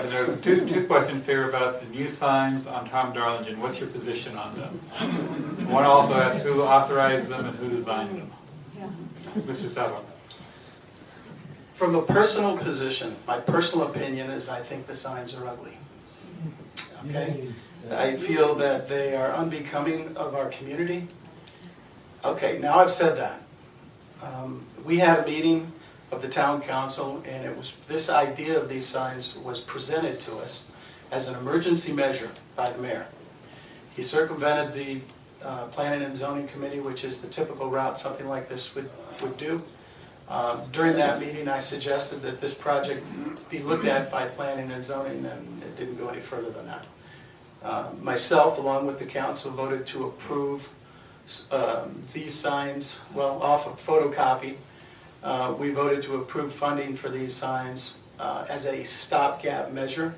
There are two questions here about the new signs on Tom Darlington. What's your position on them? One also asks who authorized them and who designed them. Mr. Stavoe. From a personal position, my personal opinion is I think the signs are ugly. Okay? I feel that they are unbecoming of our community. Okay, now I've said that. We had a meeting of the town council, and it was this idea of these signs was presented to us as an emergency measure by the mayor. He circumvented the planning and zoning committee, which is the typical route something like this would do. During that meeting, I suggested that this project be looked at by planning and zoning, and it didn't go any further than that. Myself, along with the council, voted to approve these signs, well, off of photocopy. We voted to approve funding for these signs as a stopgap measure.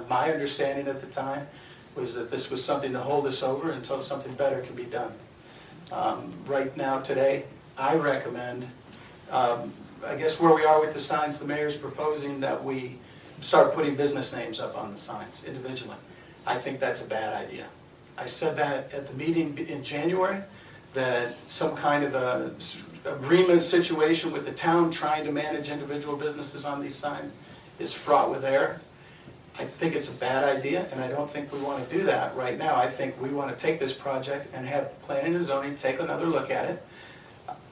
My understanding at the time was that this was something to hold us over until something better can be done. Right now, today, I recommend, I guess where we are with the signs, the mayor's proposing that we start putting business names up on the signs individually. I think that's a bad idea. I said that at the meeting in January, that some kind of a agreement situation with the town trying to manage individual businesses on these signs is fraught with error. I think it's a bad idea, and I don't think we want to do that right now. I think we want to take this project and have planning and zoning take another look at it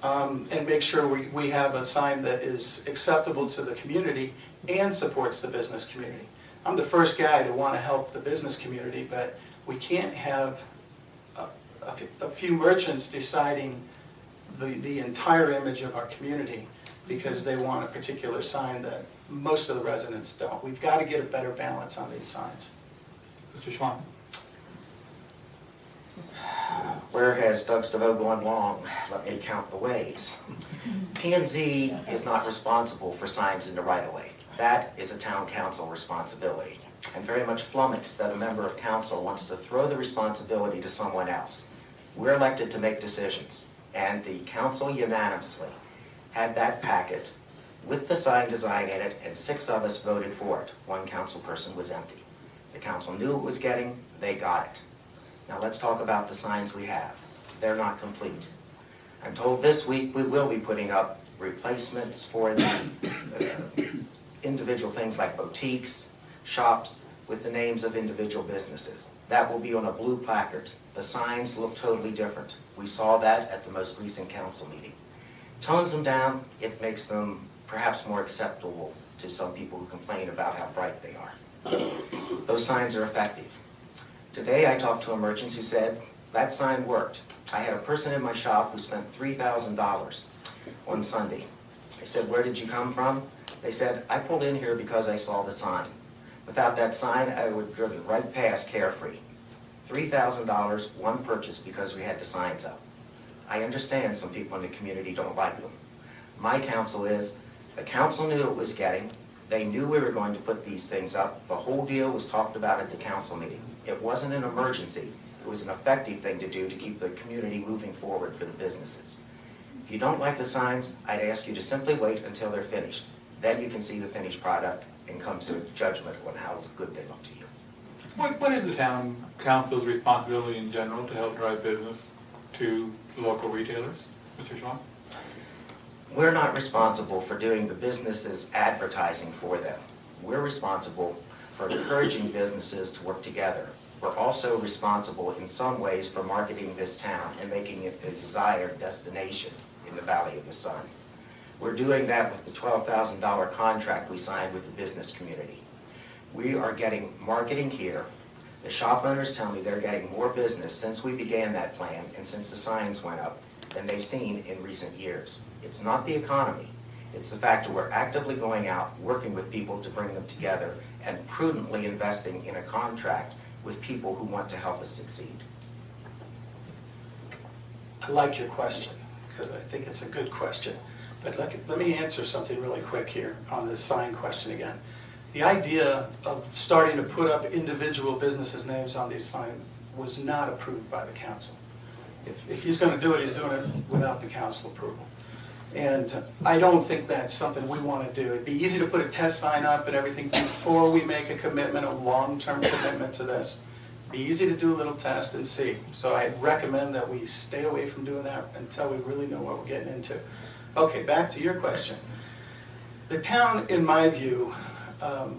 and make sure we have a sign that is acceptable to the community and supports the business community. I'm the first guy to want to help the business community, but we can't have a few merchants deciding the entire image of our community because they want a particular sign that most of the residents don't. We've got to get a better balance on these signs. Mr. Schwan. Where has Doug Stavoe gone wrong? Let me count the ways. P&Z is not responsible for signs in the right-of-way. That is a town council responsibility. I'm very much flummoxed that a member of council wants to throw the responsibility to someone else. We're elected to make decisions, and the council unanimously had that packet with the sign design in it, and 6 of us voted for it. 1 council person was empty. The council knew it was getting, they got it. Now let's talk about the signs we have. They're not complete. I'm told this week we will be putting up replacements for the individual things like boutiques, shops, with the names of individual businesses. That will be on a blue placard. The signs look totally different. We saw that at the most recent council meeting. Tones them down, it makes them perhaps more acceptable to some people who complain about how bright they are. Those signs are effective. Today I talked to a merchant who said, that sign worked. I had a person in my shop who spent $3,000 on Sunday. I said, where did you come from? They said, I pulled in here because I saw the sign. Without that sign, I would have driven right past Carefree. $3,000, one purchase because we had the signs up. I understand some people in the community don't like them. My counsel is, the council knew it was getting. They knew we were going to put these things up. The whole deal was talked about at the council meeting. It wasn't an emergency. It was an effective thing to do to keep the community moving forward for the businesses. If you don't like the signs, I'd ask you to simply wait until they're finished. Then you can see the finished product and come to a judgment on how good they look to you. What is the town council's responsibility in general to help drive business to local retailers? Mr. Schwan? We're not responsible for doing the businesses' advertising for them. We're responsible for encouraging businesses to work together. We're also responsible in some ways for marketing this town and making it a desired destination in the Valley of the Sun. We're doing that with the $12,000 contract we signed with the business community. We are getting marketing here. The shop owners tell me they're getting more business since we began that plan and since the signs went up than they've seen in recent years. It's not the economy. It's the fact that we're actively going out, working with people to bring them together, and prudently investing in a contract with people who want to help us succeed. I like your question, because I think it's a good question. But let me answer something really quick here on this sign question again. The idea of starting to put up individual businesses' names on these signs was not approved by the council. If he's going to do it, he's doing it without the council approval. And I don't think that's something we want to do. It'd be easy to put a test sign up and everything before we make a commitment, a long-term commitment to this. Be easy to do a little test and see. So I recommend that we stay away from doing that until we really know what we're getting into. Okay, back to your question. The town, in my view,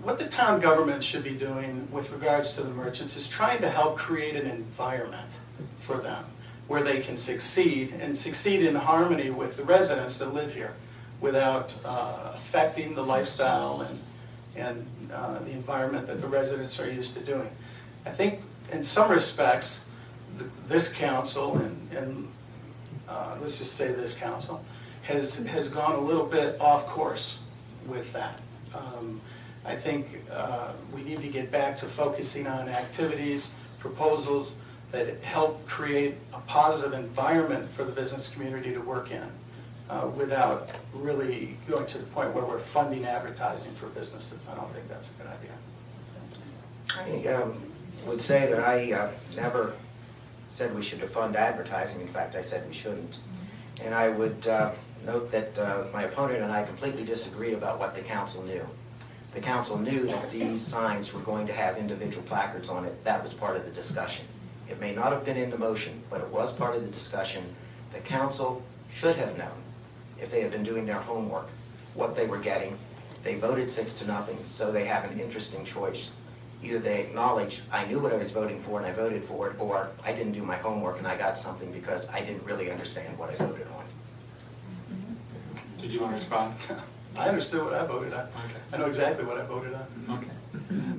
what the town government should be doing with regards to the merchants is trying to help create an environment for them where they can succeed and succeed in harmony with the residents that live here without affecting the lifestyle and the environment that the residents are used to doing. I think in some respects, this council and let's just say this council has gone a little bit off course with that. I think we need to get back to focusing on activities, proposals that help create a positive environment for the business community to work in without really going to the point where we're funding advertising for businesses. I don't think that's a good idea. I would say that I never said we should fund advertising. In fact, I said we shouldn't. And I would note that my opponent and I completely disagree about what the council knew. The council knew that these signs were going to have individual placards on it. That was part of the discussion. It may not have been in the motion, but it was part of the discussion. The council should have known, if they had been doing their homework, what they were getting. They voted 6-0, so they have an interesting choice. Either they acknowledge, I knew what I was voting for and I voted for it, or I didn't do my homework and I got something because I didn't really understand what I voted on. Did you want to respond? I understood what I voted on. Okay. I know exactly what I voted on. Okay.